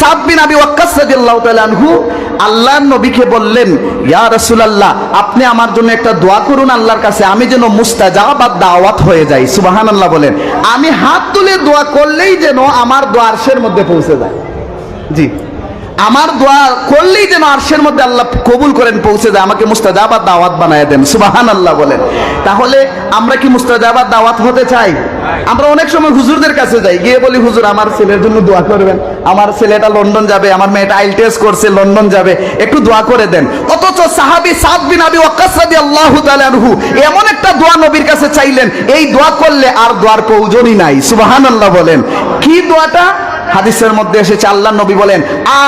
সাদ বিন আবি ওয়াক্কাস রাদিয়াল্লাহু তাআলা আনহু আল্লাহর নবীকে বললেন, ইয়া রাসূলুল্লাহ, আপনি আমার জন্য একটা দোয়া করুন আল্লাহর কাছে, আমি যেন মুস্তাজাব দাওয়াত হয়ে যাই। সুবহানাল্লাহ বলেন। আমি হাত তুলে দোয়া করলেই যেন আমার দোয়া আরশের মধ্যে পৌঁছে যায়। জি, আমার দোয়া করলেই যেন আরশের মধ্যে আল্লাহ কবুল করেন, পৌঁছে যায়, আমাকে মুস্তাজাবাত দাওয়াত বানায় দেন। সুবহানাল্লাহ বলেন। তাহলে আমরা কি মুস্তাজাবাত দাওয়াত হতে চাই? আমরা অনেক সময় হুজুরদের কাছে যাই, গিয়ে বলি, হুজুর আমার ছেলের জন্য দোয়া করবেন, আমার ছেলেটা লন্ডন যাবে, আমার মেয়েটা আইএলটিএস করছে, লন্ডন যাবে, একটু দোয়া করে দেন। অথচ সাহাবী সাদ বিন আবি ওয়াক্কাস রাদিয়াল্লাহু তাআলা আনহু এমন একটা দোয়া নবীর কাছে চাইলেন, এই দোয়া করলে আর দোয়ার প্রয়োজনই নাই। সুবহানাল্লাহ বলেন। কি দোয়াটা? হাদিসের মধ্যে এসেছে, আল্লাহর নবী বলেন,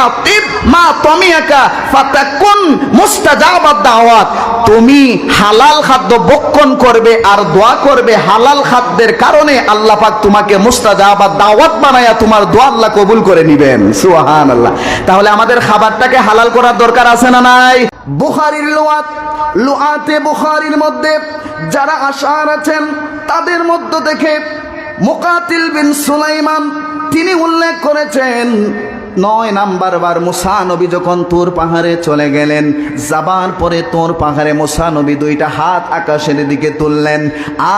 আতিব মা তামিয়াকা ফাতাকুন মুস্তাজাবাদ দাওয়াত। তুমি হালাল খাদ্য ভক্ষণ করবে আর দোয়া করবে, হালাল খাদ্যের কারণে আল্লাহ পাক তোমাকে মুস্তাজাবাদ দাওয়াত বানায়া তোমার দোয়া আল্লাহ কবুল করে নেবেন। সুবহানাল্লাহ। তাহলে আমাদের খাবারটাকে হালাল করার দরকার আছে না নাই? বুখারীর লুআতে বুখারীর মধ্যে যারা আশআর আছেন তাদের মধ্য থেকে মুকাতিল বিন সুলাইমান তিনি উল্লেখ করেছেন, 9 নাম্বার বার মুসা নবী যখন তুর পাহাড়ে চলে গেলেন, যাবার পরে তুর পাহাড়ে মুসা নবী 2টা হাত আকাশের দিকে তুললেন,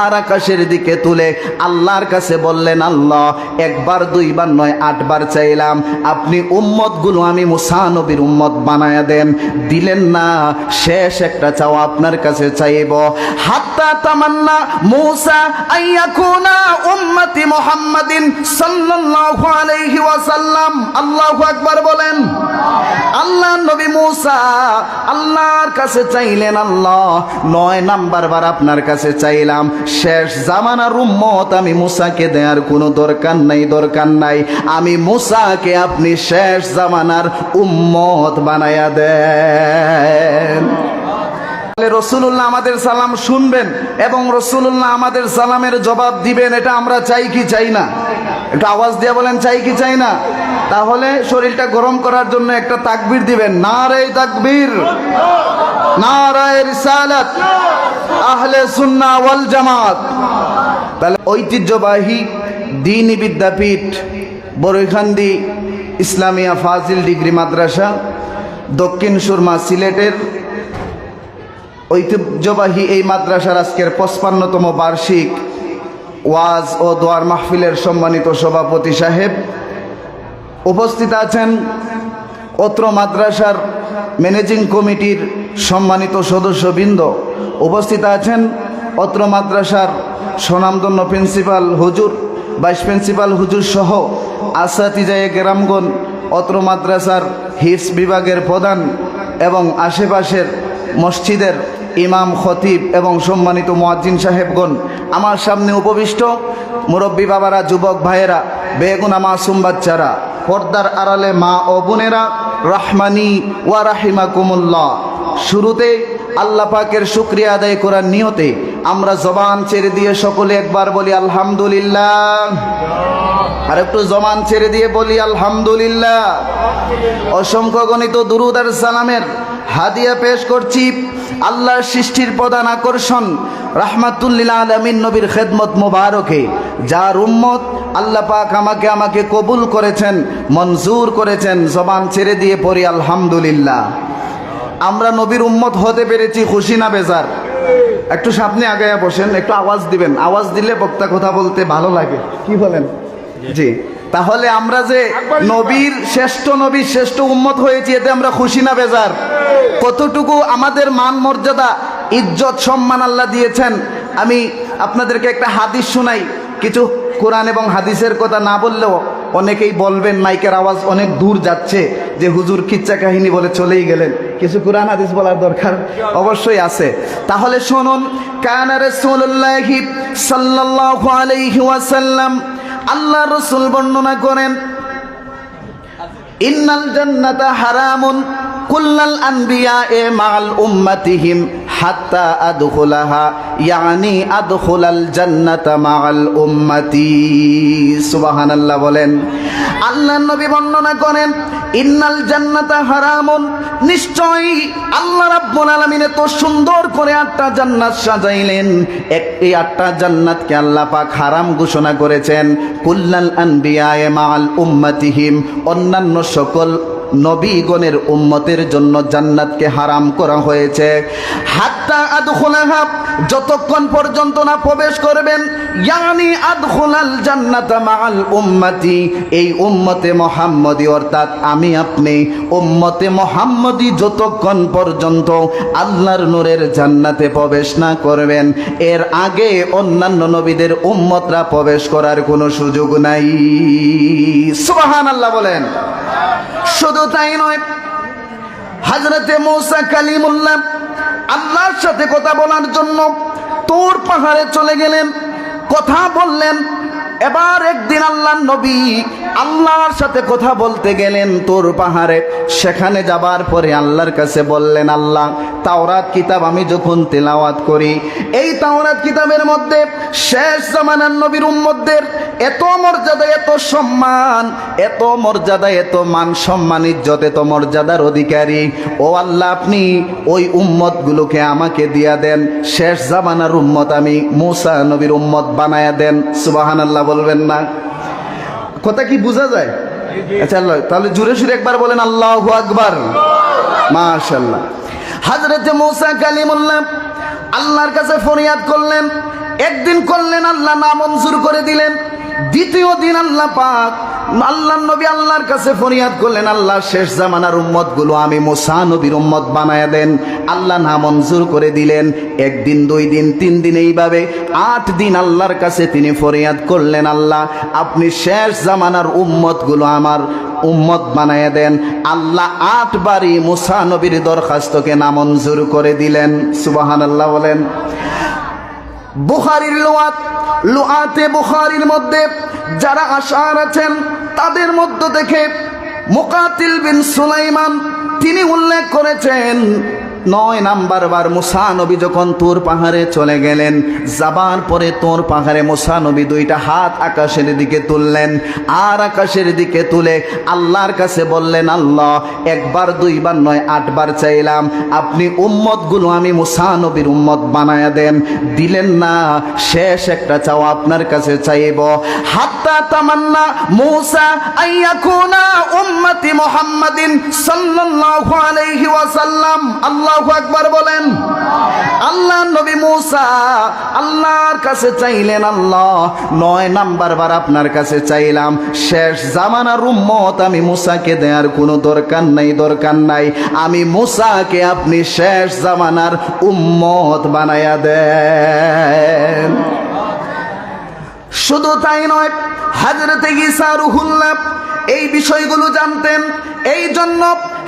আর আকাশের দিকে তুলে আল্লাহর কাছে বললেন, আল্লাহ, 1 বার 2 বার নয় 8 বার চাইলাম, আপনি উম্মতগুলো আমি মুসা নবীর উম্মত বানায়া দেন। দিলেন না, শেষ একটা চাওয়া আপনার কাছে চাইব, হাত্তা তামান্না মুসা আইয়াকুনা উম্মতি মুহাম্মাদিন সাল্লাল্লাহু আলাইহি ওয়াসাল্লাম। আল্লাহু আকবার বলেন। আল্লাহ নবী মুসা আল্লাহর কাছে চাইলেন, আল্লাহ, 9 নাম্বার বার আপনার কাছে চাইলাম, শেষ জামানার উম্মত আমি মুসাকে দেওয়ার কোনো দরকার নাই, আমি মুসাকে আপনি শেষ জামানার উম্মত বানায়া দেন। রাসূলুল্লাহ আমাদের সালাম শুনবেন এবং রাসূলুল্লাহ আমাদের সালামের জবাব দিবেন, এটা আমরা চাই কি চাই না? একটু আওয়াজ দিয়ে বলেন, চাই কি চাই না? তাহলে শরীরটা গরম করার জন্য একটা তাকবীর দিবেন, নারে তাকবীর, নারে রিসালাত, আহলে সুন্নাহ ওয়াল জামাত। তাহলে ঐতিহ্যবাহী দ্বীনি বিদ্যাপীঠ বরৈখান্দি ইসলামিয়া ফাজিল ডিগ্রি মাদ্রাসা, দক্ষিণ সুরমা, সিলেটের ঐতিহ্যবাহী এই মাদ্রাসার আজকের 55তম বার্ষিক ওয়াজ ও দোয়ার মাহফিলের সম্মানিত সভাপতি সাহেব, উপস্থিত আছেন অত্র মাদ্রাসার ম্যানেজিং কমিটির সম্মানিত সদস্যবৃন্দ, উপস্থিত আছেন অত্র মাদ্রাসার স্বনামধন্য প্রিন্সিপাল হুজুর, ভাইস প্রিন্সিপাল হুজুর সহ আসাতিজায়ে কেরামগণ, অত্র মাদ্রাসার হিফজ বিভাগের প্রধান এবং আশেপাশের মসজিদের ইমাম, খতিব এবং সম্মানিত মুয়াজ্জিন সাহেবগণ, আমার সামনে উপবিষ্ট মুরব্বী বাবারা, যুবক ভাইয়েরা, বেগুনা মাসুম বাচ্চারা, পর্দার আড়ালে মা ও বোনেরা, রহমানি ওয়া রাহিমাকুমুল্লাহ। শুরুতে আল্লাহ পাকের শুকরিয়া আদায় করার নিয়তে আমরা জবান ছেড়ে দিয়ে সকলে একবার বলি আলহামদুলিল্লাহ। আর একটু জবান ছেড়ে দিয়ে বলি আলহামদুলিল্লাহ। অসংখ্য গণিত দুরূদ আর সালামের হাদিয়া পেশ করছি আল্লাহর সৃষ্টির প্রধান আকর্ষণ রাহমাতুল লিল আলামিন নবীর খেদমত মোবারকে, যার উম্মত আল্লাহ পাক আমাকে কবুল করেছেন, মঞ্জুর করেছেন। জবান ছেড়ে দিয়ে পড়ি আলহামদুলিল্লাহ। আমরা নবীর উম্মত হতে পেরেছি, খুশি না বেজার? একটু সামনে আগায়া বসেন, একটু আওয়াজ দিবেন, আওয়াজ দিলে বক্তা কথা বলতে ভালো লাগে, কি বলেন? জি। তাহলে আমরা যে নবীর শ্রেষ্ঠ উম্মত হয়েছি, এতে আমরা খুশি না বেজার? কতটুকু আমাদের মান মর্যাদা, ইজ্জত, সম্মান আল্লাহ দিয়েছেন। আমি আপনাদেরকে একটা হাদিস শোনাই, কিছু কোরআন এবং হাদিসের কথা না বললেও অনেকেই বলবেন, মাইকের আওয়াজ অনেক দূর যাচ্ছে, যে হুজুর কিচ্ছা কাহিনী বলে চলেই গেলেন, কিছু কোরআন হাদিস বলার দরকার অবশ্যই আছে। তাহলে শুনুন, কানা রাসূলুল্লাহি সাল্লাল্লাহু আলাইহি ওয়াসাল্লাম, আল্লাহ রাসূল বর্ণনা করেন, ইন্নাল জান্নাতা হারামুন কুল্লাল আনবিয়ায়ে মা'আল উম্মাতিহিম হাত্তা আদখুলাহা, ইয়ানি আদখুলাল জান্নাতা মা'আল উম্মতি। সুবহানাল্লাহ বলেন। আল্লাহর নবী বর্ণনা করেন, ইন্নাল জান্নাতা হারামুন, নিশ্চয়ই আল্লাহ রাব্বুল আলামিন এত সুন্দর করে 8টা জান্নাত সাজাইলেন, এই 8টা জান্নাতকে আল্লাহ পাক হারাম ঘোষণা করেছেন। কুল্লাল আনবিয়ায়ে মাআল উম্মাতিহিম, অন্যান্য সকল নবীগণের উম্মতের জন্য জান্নাতকে হারাম করা হয়েছে। হাত্তা আদখুলাহা, যতক্ষণ পর্যন্ত না প্রবেশ করবেন, ইয়ানি আদখুলাল জান্নাতা মাআল উম্মতি, এই উম্মতে মুহাম্মদী অর্থাৎ আমি আপনি উম্মতে মুহাম্মদী যতক্ষণ পর্যন্ত আল্লাহর নূরের জান্নাতে প্রবেশ না করবেন, এর আগে অন্যান্য নবীদের উম্মতরা প্রবেশ করার কোনো সুযোগ নাই। সুবহানাল্লাহ বলেন। শুধু তাই নয়, হযরতে মূসা কালিমুল্লাহ আল্লাহর সাথে কথা বলার জন্য তুর পাহাড়ে চলে গেলেন, কথা বললেন। এবার একদিন আল্লাহর নবী আল্লাহর সাথে কথা বলতে গেলেন তুর পাহাড়ে। সেখানে যাবার পরে আল্লাহর কাছে বললেন, আল্লাহ, তাওরাত কিতাব আমি যখন তেলাওয়াত করি, এই তাওরাত কিতাবের মধ্যে শেষ জামানার নবীর উম্মতদের এত মর্যাদা, এত সম্মান, এত মর্যাদা, এত মান সম্মান, ইজ্জত, এত মর্যাদার অধিকারী। ও আল্লাহ, আপনি ওই উম্মতগুলোকে আমাকে দিয়া দেন, শেষ জামানার উম্মত আমি মূসা নবীর উম্মত বানায়া দেন। সুবহানাল্লাহ বলবেন না? কথা কি বোঝা যায়? আচ্ছা, আল্লাহ, তাহলে জোরে সুরে একবার বলেন আল্লাহু আকবার। মাশাআল্লাহ। হযরতে মূসা কালিমুল্লাহ আল্লাহর কাছে ফরিয়াদ করলেন। একদিন করলেন, আল্লাহ নামঞ্জুর করে দিলেন। দ্বিতীয় দিন আল্লাহ পাক আল্লাহর নবী আল্লাহর কাছে ফরিয়াদ করলেন, আল্লাহ, শেষ জামানার উম্মতগুলো আমি মূসা নবীর উম্মত বানায়া দেন। আল্লাহ নামঞ্জুর করে দিলেন। একদিন, 2 দিন, 3 দিন, এইভাবে 8 দিন আল্লাহর কাছে তিনি ফরিয়াদ করলেন, আল্লাহ, আপনি শেষ জামানার উম্মতগুলো আমার উম্মত বানায়া দেন। আল্লাহ 8 বারই মূসা নবীর দরখাস্তকে নামঞ্জুর করে দিলেন। সুবহানাল্লাহ বলেন। বুখারীর লুআতে বুখারীর মধ্যে যারা আশার আছেন তাদের মধ্য থেকে মুকাতিল বিন সুলাইমান তিনি উল্লেখ করেছেন, 9 নাম্বার বার মূসা নবী যখন তুর পাহাড়ে চলে গেলেন, যাবার পরে তুর পাহাড়ে মূসা নবী 2টা হাত আকাশের দিকে তুললেন, আর আকাশের দিকে তুলে আল্লাহর কাছে বললেন, আল্লাহ, 1 বার 2 বার নয়, 8 বার চাইলাম, আপনি উম্মতগুলো আমি মূসা নবীর উম্মত বানায়া দেন। দিলেন না। শেষ একটা চাও আপনার কাছে চাইব, হাত্তা তামান্না মূসা আইয়াকুনা উম্মতি মুহাম্মাদিন সাল্লাল্লাহু আলাইহি ওয়াসাল্লাম। আল্লাহু আকবার বলেন। আল্লাহ নবী মূসা আল্লাহর কাছে চাইলেন, আল্লাহ, 9 নাম্বার বার আপনার কাছে চাইলাম, শেষ জামানার উম্মত আমি মূসাকে দেওয়ার কোনো দরকার নাই, আমি মূসাকে আপনি শেষ জামানার উম্মত বানায়া দেন। শুধু তাই নয়, হযরতে ঈসা রূহুল্লাহ এই বিষয়গুলো জানতেন। এই জন্য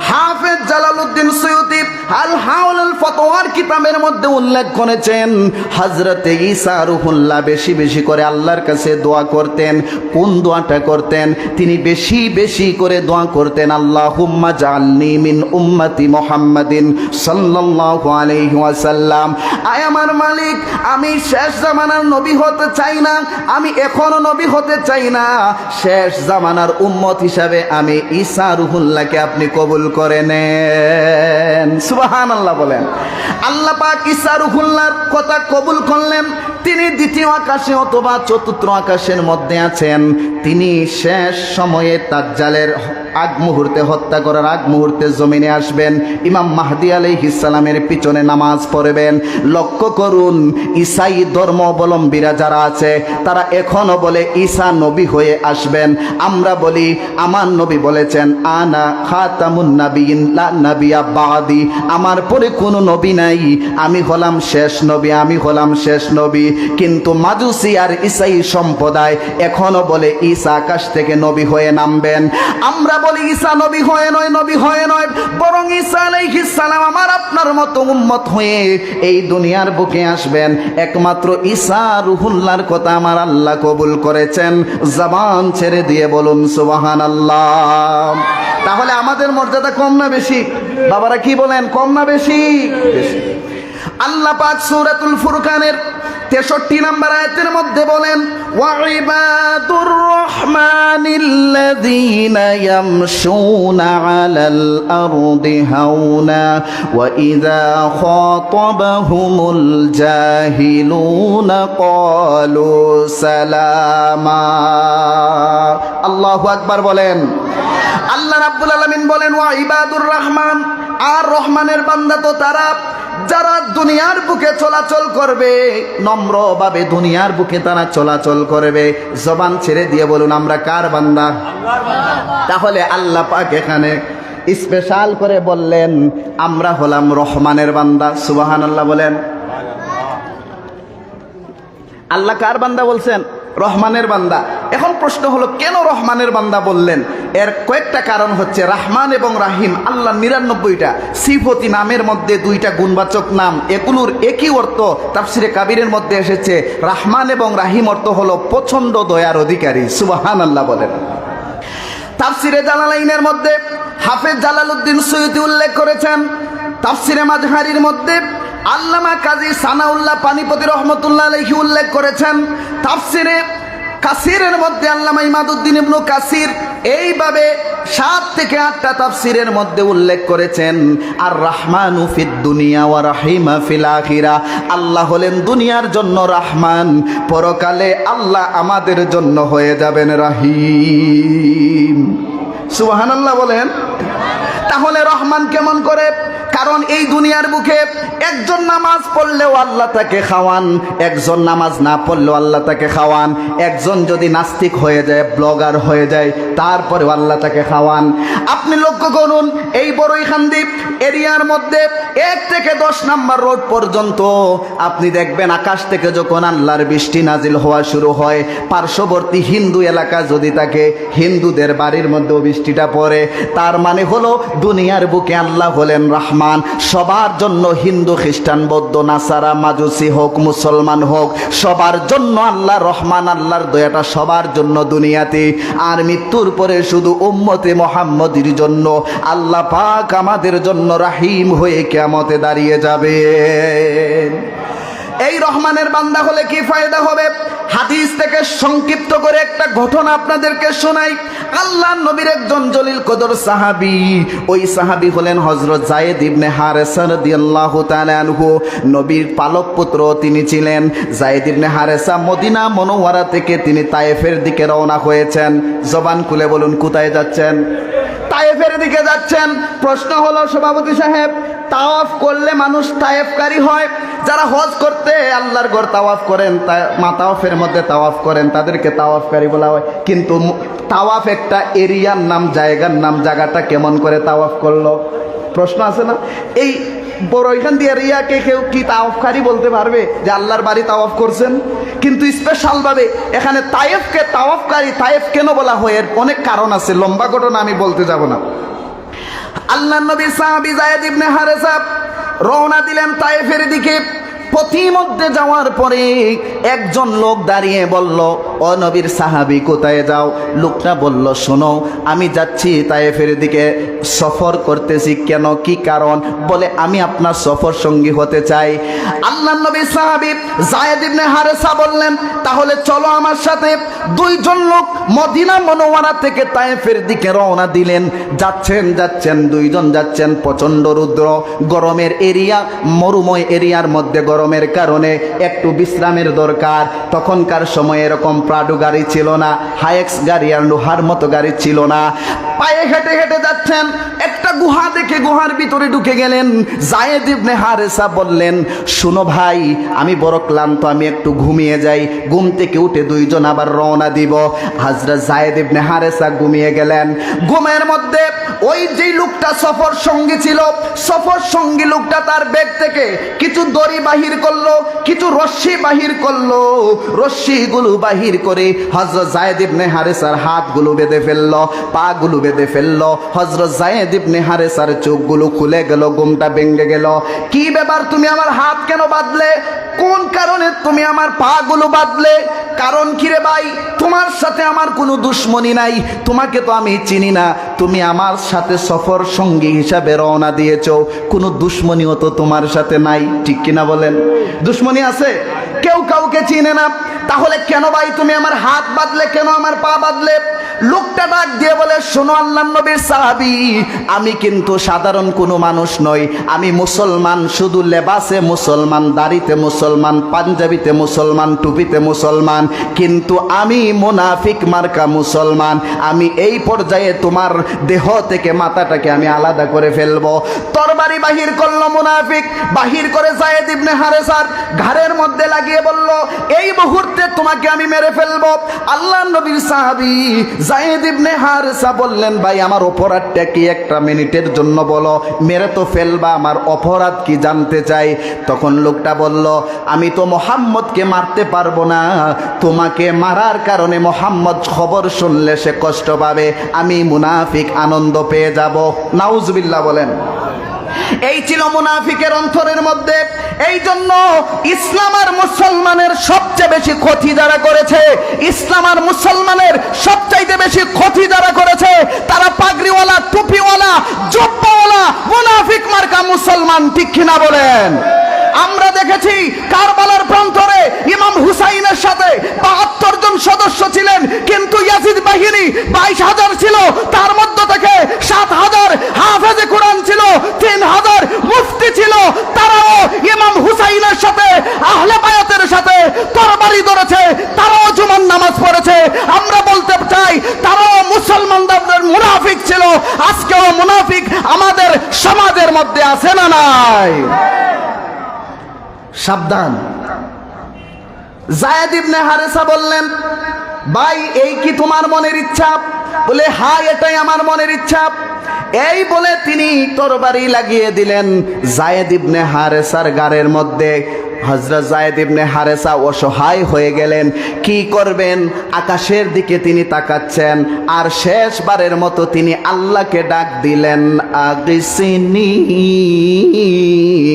হাফেজ জালালউদ্দিন সৈয়দী আল হাওলাল ফতোয়ার কিতাবের মধ্যে উল্লেখ করেছেন, হযরতে ঈসা রূহুল্লাহ বেশি বেশি করে আল্লাহর কাছে দোয়া করতেন। কোন দোয়াটা করতেন? তিনি বেশি বেশি করে দোয়া করতেন, আল্লাহুম্মা জাআলনি মিন উম্মতি মুহাম্মাদিন সাল্লাল্লাহু আলাইহি ওয়াসাল্লাম। আয় আমার মালিক, আমি শেষ জামানার নবী হতে চাই না, আমি এখনো নবী হতে চাই না, শেষ জামানার উম্মত হিসাবে আমি ঈসা রূহুল্লাহকে আপনি কবুল করে নেন। সুবহানাল্লাহ বলেন। আল্লাহ পাক ঈসা রূহুল্লাহর কথা কবুল করলেন। তিনি দ্বিতীয় আকাশে অথবা চতুর্থ আকাশের মধ্যে আছেন। তিনি শেষ সময়ে দাজ্জালের আগ মুহূর্তে, হত্যা করার আগ মুহূর্তে জমিনে আসবেন। ইমাম মাহদী আলাইহিস সালামের পিছনে নামাজ পড়বেন। লক্ষ্য করুন, ঈসাই ধর্মাবলম্বীরা যারা আছে তারা এখনো বলে ঈসা নবী হয়ে আসবেন। আমরা বলি আমার নবী বলেছেন, আনা খাতামুন নাবিয়িন লা নাবিয়্যা বাদি, আমার পরে কোনো নবী নাই, আমি হলাম শেষ নবী, আমি হলাম শেষ নবী। কিন্তু মাজুসি আর ঈসাই সম্প্রদায় এখনো বলে ঈসা আকাশ থেকে নবী হয়ে নামবেন। আমরা বলি ঈসা নবী হয়ে নয়, বরং ঈসা আলাইহিস সালাম আমার আপনার মতো উম্মত হয়ে এই দুনিয়ার বুকে আসবেন। একমাত্র ঈসা রূহুল্লাহর কথা আমার আল্লাহ কবুল করেছেন। জবান ছেড়ে দিয়ে বলুন সুবহানাল্লাহ। তাহলে আমাদের মর্যাদা কম না বেশি? বাবারা কি বলেন, কম না বেশি? বেশি। আল্লাহ পাক সূরাতুল ফুরকানের 63 নম্বর আয়াতের মধ্যে বলেন, ওয়াইবাদুর রহমানিল্লাযীনা ইয়ামশুনা আলাল আরদি হাওনা ওয়া ইযা খাতাবাহুমুল জাহিলুনা ক্বালু সালামা। আল্লাহু আকবার বলেন। আল্লাহ রাব্বুল আলামিন বলেন, ওয়াইবাদুর রহমান, আর রহমানের বান্দা তো তারা যারা দুনিয়ার বুকে চলাচল করবে, নম্রভাবে দুনিয়ার বুকে তারা চলাচল করবে। জবান ছেড়ে দিয়ে বলুন, আমরা কার বান্দা? আল্লাহর বান্দা। তাহলে আল্লাহ পাক এখানে স্পেশাল করে বললেন, আমরা হলাম রহমানের বান্দা। সুবহানাল্লাহ বলেন। আল্লাহ কার বান্দা বলছেন? রহমানের বান্দা। এখন প্রশ্ন হলো, কেন রহমানের বান্দা বললেন? এর কয়েকটা কারণ হচ্ছে, রহমান এবং রাহিম আল্লাহ 99টা সিফতি নামের মধ্যে 2টা গুণবাচক নাম, এগুলোর একই অর্থ তাফসিরে কাবিরের মধ্যে এসেছে। রহমান এবং রাহিম অর্থ হলো পছন্দ, দয়ার অধিকারী। সুবহানাল্লাহ বলেন। তাফসিরে জালালাইনের মধ্যে হাফেজ জালালউদ্দিন সৈয়দী উল্লেখ করেছেন। তাফসিরে মাজহারির মধ্যে আল্লামা কাজী সানাউল্লাহ পানিপতি রহমতুল্লাহ আলাইহি উল্লেখ করেছেন। তাফসিরে কাসিরের মধ্যে আল্লামা ইমাদউদ্দিন ইবনে কাসির এইভাবে 7 থেকে 8টা তাফসিরের মধ্যে উল্লেখ করেছেন, আর রহমানু ফিদ দুনিয়া ওয়া রাহিমা ফিল আখিরা। আল্লাহ হলেন দুনিয়ার জন্য রহমান, পরকালে আল্লাহ আমাদের জন্য হয়ে যাবেন রাহিম। সুবহানাল্লাহ বলেন। তাহলে রহমান কেমন করে? কারণ এই দুনিয়ার বুকে একজন নামাজ পড়লেও আল্লাহ তাকে খাওয়ান, একজন নামাজ না পড়লেও আল্লাহ তাকে খাওয়ান, একজন যদি নাস্তিক হয়ে যায়, ব্লগার হয়ে যায়, তারপরেও আল্লাহ তাকে খাওয়ান। আপনি লক্ষ্য করুন, এই বড়ইখান্দি এরিয়ার মধ্যে 1 থেকে 10 নম্বর রোড পর্যন্ত আপনি দেখবেন, আকাশ থেকে যখন আল্লাহর বৃষ্টি নাজিল হওয়া শুরু হয়, পার্শ্ববর্তী হিন্দু এলাকা যদি থাকে, হিন্দুদের বাড়ির মধ্যেও বৃষ্টিটা পড়ে। তার মানে হলো দুনিয়ার বুকে আল্লাহ হলেন রহমান, সবার জন্য, হিন্দু, খ্রিস্টান, বৌদ্ধ, নাসারা, মাজুসি হোক, মুসলমান হোক, সবার জন্য আল্লাহ রহমান। আল্লাহর দয়াটা সবার জন্য দুনিয়াতে, আর মৃত্যুর পরে শুধু উম্মতে মুহাম্মদের জন্য আল্লাহ পাক আমাদের জন্য রাহিম হয়ে কিয়ামতে দাঁড়িয়ে যাবে। এই রহমানের বান্দা হলে কি ফায়দা হবে? হাদিস থেকে সংক্ষিপ্ত করে একটা ঘটনা আপনাদেরকে শোনাই। আল্লাহর নবীর একজন জলিল কদর সাহাবী, ওই সাহাবী হলেন হযরত যায়েদ ইবনে হারেসা রাদিয়াল্লাহু তাআলা আনহু। নবীর পালক পুত্র তিনি ছিলেন। যায়েদ ইবনে হারেসা মদিনা মুনাওয়ারা থেকে তিনি তায়েফের দিকে রওনা হয়েছেন। জবান খুলে বলুন, কোথায় যাচ্ছেন? তায়েফের দিকে যাচ্ছেন। প্রশ্ন হলো, সভাপতি সাহেব, তাওয়াফ করলে মানুষ তায়েফকারী হয়? যারা হজ করতে আল্লাহর ঘর তাওয়াফ করেন, তাওয়াফের মধ্যে তাওয়াফ করেন, তাদেরকে তাওয়াফকারী বলা হয়। কিন্তু তাওয়াফ একটা এরিয়ার নাম, জায়গার নাম। জায়গাটা কেমন করে তাওয়াফ করলো? প্রশ্ন আছে না? এই বড়ইখান দিয়ে এরিয়াকে কেউ কি তাওয়াফকারী বলতে পারবে যে আল্লাহর বাড়ি তাওয়াফ করছেন? কিন্তু স্পেশালভাবে এখানে তায়েফকে তাওয়াফকারী, তায়েফ কেন বলা হয়? এর অনেক কারণ আছে, লম্বা ঘটনা আমি বলতে যাব না। আল্লাহর নবী সাহাবী যায়েদ ইবনে হারেসা রওনা দিলেন তায়েফের দিকে। পথিমধ্যে যাওয়ার পরে একজন লোক দাঁড়িয়ে বলল, ও নবীর সাহাবী, কোথায় যাও? লোকটা বলল, শোনো, আমি যাচ্ছি তায়েফের দিকে, সফর করতেছি। কেন, কি কারণ? বলে, আমি আপনার সফর সঙ্গী হতে চাই। আল্লাহর নবী সাহাবী যায়েদ ইবনে হারেসা বললেন, তাহলে চলো আমার সাথে। 2 জন লোক মদিনা মুনাওয়ারা থেকে তায়েফের দিকে রওনা দিলেন। যাচ্ছেন 2 জন যাচ্ছেন। প্রচন্ড রৌদ্র, গরমের এরিয়া, মরুময় এরিয়ার মধ্যে গরমের কারণে একটু বিশ্রামের দরকার। তখনকার সময় এরকম প্রাডো গাড়ি ছিল না, হাইএক্স গাড়ি আর লোহার মতো গাড়ি ছিল না। পায়ে হেঁটে হেঁটে যাচ্ছেন। একটা গুহা দেখে গুহার ভিতরে ঢুকে গেলেন। যায়েদ ইবনে হারেসা বললেন, শুনো ভাই, আমি বড় ক্লান্ত, আমি একটু ঘুমিয়ে যাই। ঘুম থেকে উঠে 2 জন আবার রওনা দিব। হযরত যায়েদ ইবনে হারেসা ঘুমিয়ে গেলেন। ঘুমের মধ্যে ওই যে লোকটা সফর সঙ্গী ছিল, সফর সঙ্গী লোকটা তার ব্যাগ থেকে কিছু দড়ি বাহির করলো, কিছু রশ্মি বাহির করলো। রশ্মিগুলো বাহির করে হযরত যায়েদ ইবনে হারেসার হাতগুলো বেঁধে ফেললো, পাগুলো বেঁধে ফেললো। হযরত যায়েদ ইবনে হারেসার চোখগুলো খুলে গেল, ঘুমটা ভেঙে গেল। কি ব্যাপার, তুমি আমার হাত কেন বাঁধলে? কোন কারণে তুমি আমার পাগুলো বাঁধলে? কারণ কি রে ভাই? তোমার সাথে আমার কোনো দুশ্মনী নাই, তোমাকে তো আমি চিনি না, তুমি আমার সাথে সফর সঙ্গী হিসাবে রওনা দিয়েছো, কোনো দুশ্মনীও তো তোমার সাথে নাই, ঠিক কিনা বলেন? দুশ্মনী আছে? কেউ কাউকে চিনে না, তাহলে কেন ভাই তুমি আমার হাত বাঁধলে, কেন আমার পা বাঁধলে? লোকটা ডাক দিয়ে বলে, শোনো আল্লাহর নবীর সাহাবী, আমি কিন্তু সাধারণ কোনো মানুষ নই, আমি মুসলমান, শুধু লেবাসে মুসলমান, দাড়িতে মুসলমান, পাঞ্জাবিতে মুসলমান, টুপিতে মুসলমান, কিন্তু আমি মুনাফিক মার্কা মুসলমান। আমি এই পর্যায়ে তোমার দেহ থেকে মাথাটাকে আমি আলাদা করে ফেলবো। তরবারি বাহির করলো মুনাফিক, বাহির করে যায়েদ ইবনে হারেসার ঘাড়ের মধ্যে লাগিয়ে বলল, এই মুহূর্তে তোমাকে আমি মেরে ফেলবো। আল্লাহর নবীর সাহাবী যায়েদ ইবনে হারেসা বললেন, ভাই আমার অপরাধটা কি, একটা মিনিটের জন্য বলো, মেরে তো ফেলবা, আমার অপরাধ কি জানতে চাই। তখন লোকটা বলল, আমি তো মোহাম্মদকে মারতে পারবো না, তোমাকে মারার কারণে মোহাম্মদ খবর শুনলে সে কষ্ট পাবে, আমি মুনাফিক আনন্দ পেয়ে যাব। নাউজুবিল্লাহ বলেন। এই ছিল মুনাফিকের অন্তরের মধ্যে। এই জন্য ইসলাম আর মুসলমানের সবচেয়ে বেশি ক্ষতি যারা করেছে, ইসলাম আর মুসলমানের সবচাইতে বেশি ক্ষতি যারা করেছে, তারা পাগড়িওয়ালা, টুপিওয়ালা, জুব্বাওয়ালা মুনাফিক মার্কা মুসলমান। ঠিক কিনা বলেন? আমরা দেখেছি কারবালার প্রান্তরে ইমাম হুসাইনের সাথে ৭২ জন সদস্য ছিলেন, কিন্তু ইয়াজিদ বাহিনী ২২,০০০ ছিল, তার মধ্য থেকে ৭,০০০ হাফেজে কোরআন ছিল, ৩,০০০ মুফতি ছিল, তারাও ইমাম হুসাইনের সাথে, আহলে বায়াতের সাথে তরবারি ধরেছে, তারাও জুমার নামাজ পড়েছে। আমরা বলতে চাই তারাও মুসলমানদের মুনাফিক ছিল। আজকেও মুনাফিক আমাদের সমাজের মধ্যে আছে না নাই? সাবধান। যায়েদ ইবনে হারেসা বললেন, ভাই এই কি তোমার মনের ইচ্ছা? বলে, হ্যাঁ এটাই আমার মনের ইচ্ছা। এই বলে তিনি তরবারি লাগিয়ে দিলেন যায়েদ ইবনে হারেসার গাড়ের মধ্যে। হযরত যায়েদ ইবনে হারেসা অসহায় হয়ে গেলেন, কি করবেন? আকাশের দিকে তিনি তাকাচ্ছেন, আর শেষবারের মতো তিনি আল্লাহকে ডাক দিলেন, আগিসিনি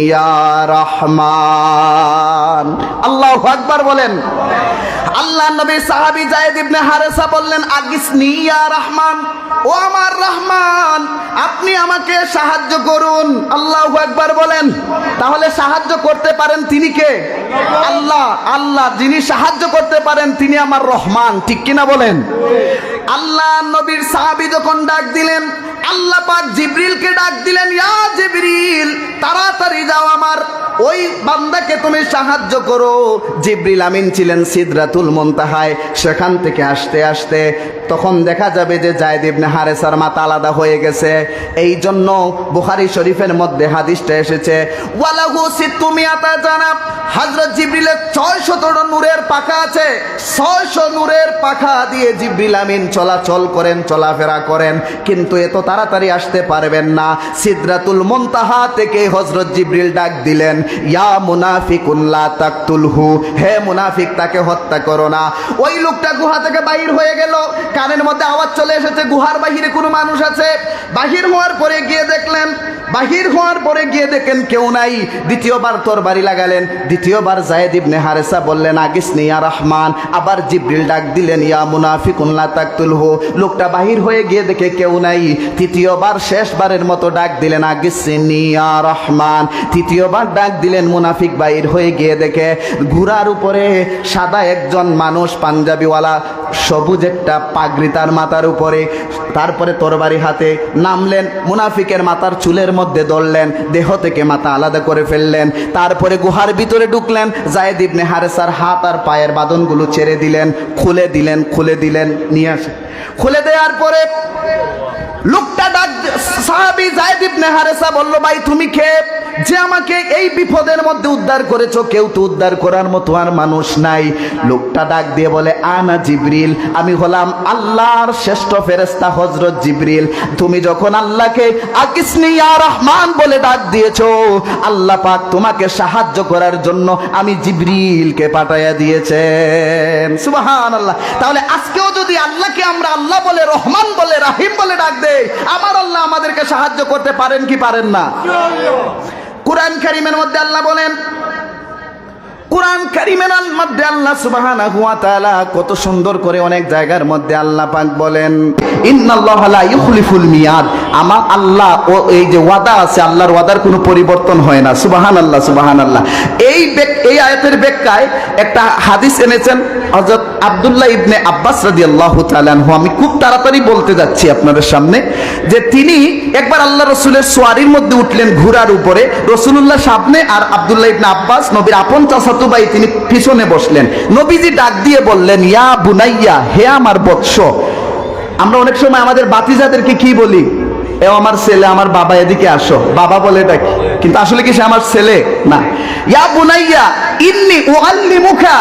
ইয়া রহমান। আল্লাহু আকবার বলেন। আল্লাহর নবী সাহাবী যায়েদ ইবনে হারেসা বললেন, আগিসনি ইয়া রহমান, ও আমার রহমান, আপনি আমাকে সাহায্য করুন। আল্লাহু আকবার বলেন। তাহলে সাহায্য করতে পারেন তিনি কে? আল্লাহ। আল্লাহ যিনি সাহায্য করতে পারেন তিনি আমার রহমান। ঠিক কিনা বলেন? আল্লাহ নবীর সাহাবী যখন ডাক দিলেন, আল্লাহ পাক জিবরিলকে ডাক দিলেন, ইয়া জিবরিল, তাড়াতাড়ি যাও, আমার ওই বান্দাকে তুমি সাহায্য করো। জিবরিল আমিন ছিলেন সিদরাতুল মুনতাহায়, সেখান থেকে আসতে আসতে তখন দেখা যাবে যে যায়েদ ইবনে হারেসার মাথা আলাদা হয়ে গেছে। এই জন্য বুখারী শরীফের মধ্যে হাদিসটা এসেছে, ওয়ালাহু সিত্তুমিয়াতা জানাব, হযরত জিবরিলের ৬০০ নূরের পাখা আছে, ৬০০ নূরের পাখা দিয়ে জিবরিল আমিন চলাচল করেন, চলাফেরা করেন, কিন্তু এত তাড়াতাড়ি আসতে পারবেন না। সিদরাতুল মুনতাহা থেকে হযরত জিবরিল ডাক দিলেন, ইয়া মুনাফিকুন লা তাকতুলহু, হে মুনাফিক তাকে হত্যা করো না। ওই লোকটা গুহা থেকে বাহির হয়ে গেল, কানের মধ্যে আওয়াজ চলে এসেছে গুহার বাহিরে কোনো মানুষ আছে। বাহির হওয়ার পরে গিয়ে দেখলেন, কেউ নাই। দ্বিতীয়বার তরবারি লাগালেন, দ্বিতীয়বার যায়েদ ইবনে হারেসা বললেন, আগিসনি ইয়া রহমান। আবার জিবরিল ডাক দিলেন, ইয়া মুনাফিকুন লা তাকতুলহু। লোকটা বাহির হয়ে গিয়ে দেখে কেউ নাই। তৃতীয়বার শেষবারের মতো ডাক দিলেন, আগিসনি ইয়া রহমান। তৃতীয়বার ডাক দিলেন, মুনাফিক বাহির হয়ে গিয়ে দেখে ঘোড়ার উপরে সাদা একজন মানুষ, পাঞ্জাবিওয়ালা, সবুজ একটা পাগড়ি তার মাথার উপরে। তারপরে তরবারি হাতে নামলেন, মুনাফিকের মাথার চুলের মধ্যে ধরলেন, দেহ থেকে মাথা আলাদা করে ফেললেন। তারপরে গুহার ভিতরে ঢুকলেন, যায়েদ ইবনে হারেসার হাত আর পায়ের বাঁধনগুলো ছেড়ে দিলেন, খুলে দিলেন, নিয়ে আসে। খুলে দেওয়ার পরে লোকটা ডাক, সাহাবী যায়েদ ইবনে হারেসা বলল, ভাই তুমি কে যে আমাকে এই বিপদের মধ্যে উদ্ধার করেছো? কেউ তো উদ্ধার করার মতো আর মানুষ নাই। লোকটা ডাক দিয়ে বলে, আনা জিবরিল, আমি হলাম আল্লাহর শ্রেষ্ঠ ফেরেশতা হযরত জিবরিল। তুমি যখন আল্লাহকে আগিসনি ইয়া রহমান বলে ডাক দিয়েছো, আল্লাহ পাক তোমাকে সাহায্য করার জন্য আমি জিবরিলকে পাঠাইয়া দিয়েছেন। সুবহানাল্লাহ। তাহলে আজকেও যদি আল্লাহকে আমরা আল্লাহ বলে, রহমান বলে, রাহিম বলে ডাক দেই, আমার আল্লাহ আমাদেরকে সাহায্য করতে পারেন কি পারেন না? কুরআন কারীমের মধ্যে আল্লাহ বলেন, কুরআন কারীমের মধ্যে আল্লাহ সুবহানাহু ওয়া তাআলা কত সুন্দর করে অনেক জায়গার মধ্যে আল্লাহ পাক বলেন, ইন্নাল্লাহা লা ইউখলিফুল মিয়াদ, আমার আল্লাহ ও এই যে ওয়াদা আছে, আল্লাহর ওয়াদার কোনো পরিবর্তন হয় না। সুবহানাল্লাহ, সুবহানাল্লাহ। এই আয়াতের ব্যাখ্যায় একটা হাদিস এনেছেন হযরত আব্দুল্লাহ ইবনে আব্বাস রাদিয়াল্লাহু তাআলা আনহু। আমি খুব তাড়াতাড়ি বলতে যাচ্ছি আপনাদের সামনে যে তিনি একবার আল্লাহ রাসূলের সোয়ারির মধ্যে উঠলেন ঘোড়ার উপরে, রাসূলুল্লাহ সামনে আর আব্দুল্লাহ ইবনে আব্বাস নবীর আপন চাচাতো ভাই তিনি পিছনে বসলেন। নবীজি ডাক দিয়ে বললেন, ইয়া বুনাইয়া, হে আমার বৎস। আমরা অনেক সময় আমাদের বাতিজাদেরকে কি বলি? এ আমার ছেলে, আমার বাবা, এদিকে আসো। বাবা বলে এটা কি, কিন্তু আসলে কি সে আমার ছেলে না। ইয়া বুনাইয়া ইন্নী উআল্লিমুকা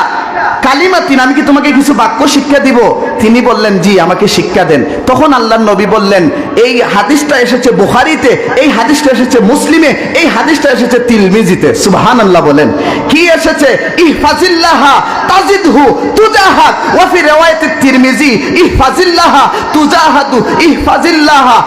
কালিমাতিন, আমি কি তোমাকে কিছু বাক্য শিক্ষা দিব? তিনি বললেন, জি, আমাকে শিক্ষা দেন। তখন আল্লাহর নবী বললেন, এই হাদিসটা এসেছে বুখারীতে, এই হাদিসটা এসেছে মুসলিমে, এই হাদিসটা এসেছে তিরমিজিতে। সুবহানাল্লাহ বলেন। কি এসেছে? ইহফাজিল্লাহা তাজিদহু তুজাহাক, ওয়া ফি রিওয়ায়াতিত তিরমিজি ইহফাজিল্লাহা তুজাহাদু, ইহফাজিল্লাহা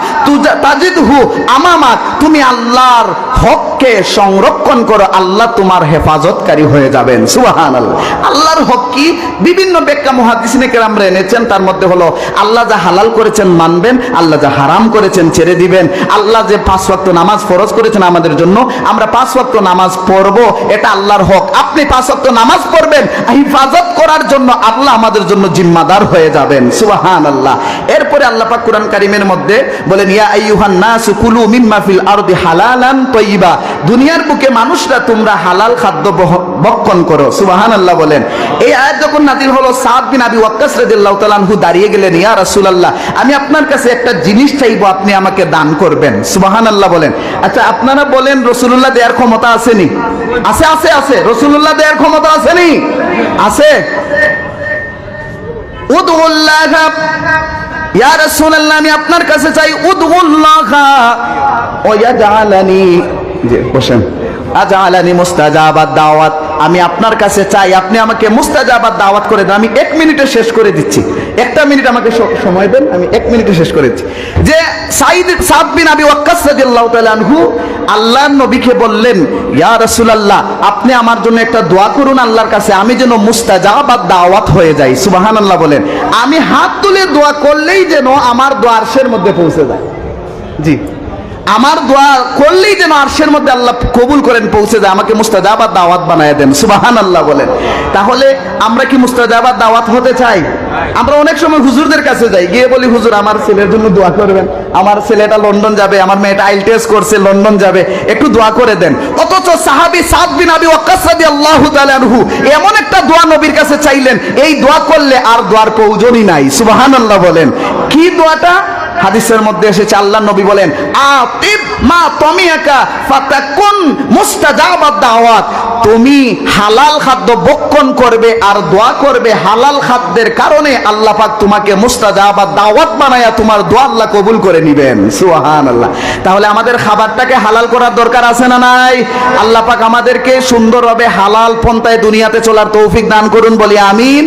তাজিদহু আমামাক। তুমি আল্লাহর হককে সংরক্ষণ করো, আল্লাহ তোমার হেফাজতকারী হয়ে যাবেন। সুবহানাল্লাহ। আল্লাহর হক কি? বিভিন্ন ব্যাখ্যা মুহাদ্দিসিনে কেরামরা এনেছেন। তার মধ্যে হলো আল্লাহ যা হালাল করেছেন মানবেন, আল্লাহ যা হারাম করেছেন ছেড়ে দিবেন। আল্লাহ যে 5 ওয়াক্ত নামাজ ফরজ করেছেন আমাদের জন্য, আমরা 5 ওয়াক্ত নামাজ পড়ব, এটা আল্লাহর হক। আপনি 5 ওয়াক্ত নামাজ পড়বেন, হিফাজত করার জন্য আল্লাহ আমাদের জন্য জিম্মাদার হয়ে যাবেন। সুবহানাল্লাহ। এরপরে আল্লাহ পাক কুরআন কারীমের মধ্যে বলেন, ইয়া আইয়ুহান নাসু কুলু মিম্মা ফিল আরদি হালালান তাইয়্যিবা, দুনিয়ার বুকে মানুষরা তোমরা হালাল খাদ্য ভক্ষণ করো। সুবহানাল্লাহ বলেন। এই আয়াত যখন নাযিল হলো, সাদ বিন আবি ওয়াক্কাস রাদিয়াল্লাহু তাআলা আনহু দাঁড়িয়ে গেলেন, ইয়া রাসূলুল্লাহ, আমি আপনার কাছে একটা জিনিস চাইবো, আপনি আমাকে দান করবেন। সুবহানাল্লাহ বলেন। আচ্ছা, আপনারা বলেন রাসূলুল্লাহ দেওয়ার ক্ষমতা আসেনি? আছে, আছে, আছে। রাসূলুল্লাহ দেওয়ার ক্ষমতা আসেনি? আছে। উদউল্লাহ, ইয়া রাসূলুল্লাহ, আমি আপনার কাছে চাই, উদউল্লাহ ওয়া ইয়াজআলানি, জি বসেন, আজআলানি মুস্তাজাবাদ দাওয়াত, আমি আপনার কাছে চাই আপনি আমাকে মুস্তাজাবাদ দাওয়াত করে দেন। আমি 1 মিনিটে শেষ করে দিচ্ছি, 1টা মিনিট আমাকে সময় দেন, আমি 1 মিনিটে শেষ করে দিচ্ছি। যে সাদ বিন আবি ওয়াক্কাস রাদিয়াল্লাহু তাআলা আনহু আল্লাহর নবীকে বললেন, ইয়া রাসূলুল্লাহ, আপনি আমার জন্য একটা দোয়া করুন আল্লাহর কাছে, আমি যেন মুস্তাজাবাদ দাওয়াত হয়ে যাই। সুবহানাল্লাহ বলেন। আমি হাত তুলে দোয়া করলেই যেন আমার দোয়া আরশের মধ্যে পৌঁছে যায়। জি, আমার দোয়া করলেই যেন আরশের মধ্যে আল্লাহ কবুল করেন, পৌঁছে যায়। আমাকে মুস্তাজাবাদ দাওয়াত বানায় দেন। সুবহানাল্লাহ বলেন। তাহলে আমরা কি মুস্তাজাবাদ দাওয়াত হতে চাই? আমরা অনেক সময় হুজুরদের কাছে যাই, গিয়ে বলি, হুজুর আমার ছেলের জন্য দোয়া করবেন, আমার ছেলেটা লন্ডন যাবে, আমার মেয়েটা আইএলটিএস করছে, লন্ডন যাবে, একটু দোয়া করে দেন। অথচ সাহাবী সাদ বিন আবি ওয়াক্কাস রাদিয়াল্লাহু তাআলা আনহু এমন একটা দোয়া নবীর কাছে চাইলেন, এই দোয়া করলে আর দোয়ার প্রয়োজনই নাই। সুবহানাল্লাহ বলেন। কি দোয়াটা? হাদিসের মধ্যে এসেছে, আল্লাহ নবী বলেন, আতিব মা তামিয়াকা ফাতাকুন মুস্তাজাবাদ দাওয়াত, তুমি হালাল খাদ্য ভক্ষণ করবে আর দোয়া করবে, হালাল খাদ্যের কারণে আল্লাহ পাক তোমাকে মুস্তাজাবাদ দাওয়াত বানায়া তোমার দোয়া আল্লাহ কবুল করে নেবেন। সুবহানাল্লাহ। তাহলে আমাদের খাবারটাকে হালাল করার দরকার আছে না নাই? আল্লাহ পাক আমাদেরকে সুন্দরভাবে হালাল পন্থায় দুনিয়াতে চলার তৌফিক দান করুন, বলি আমিন।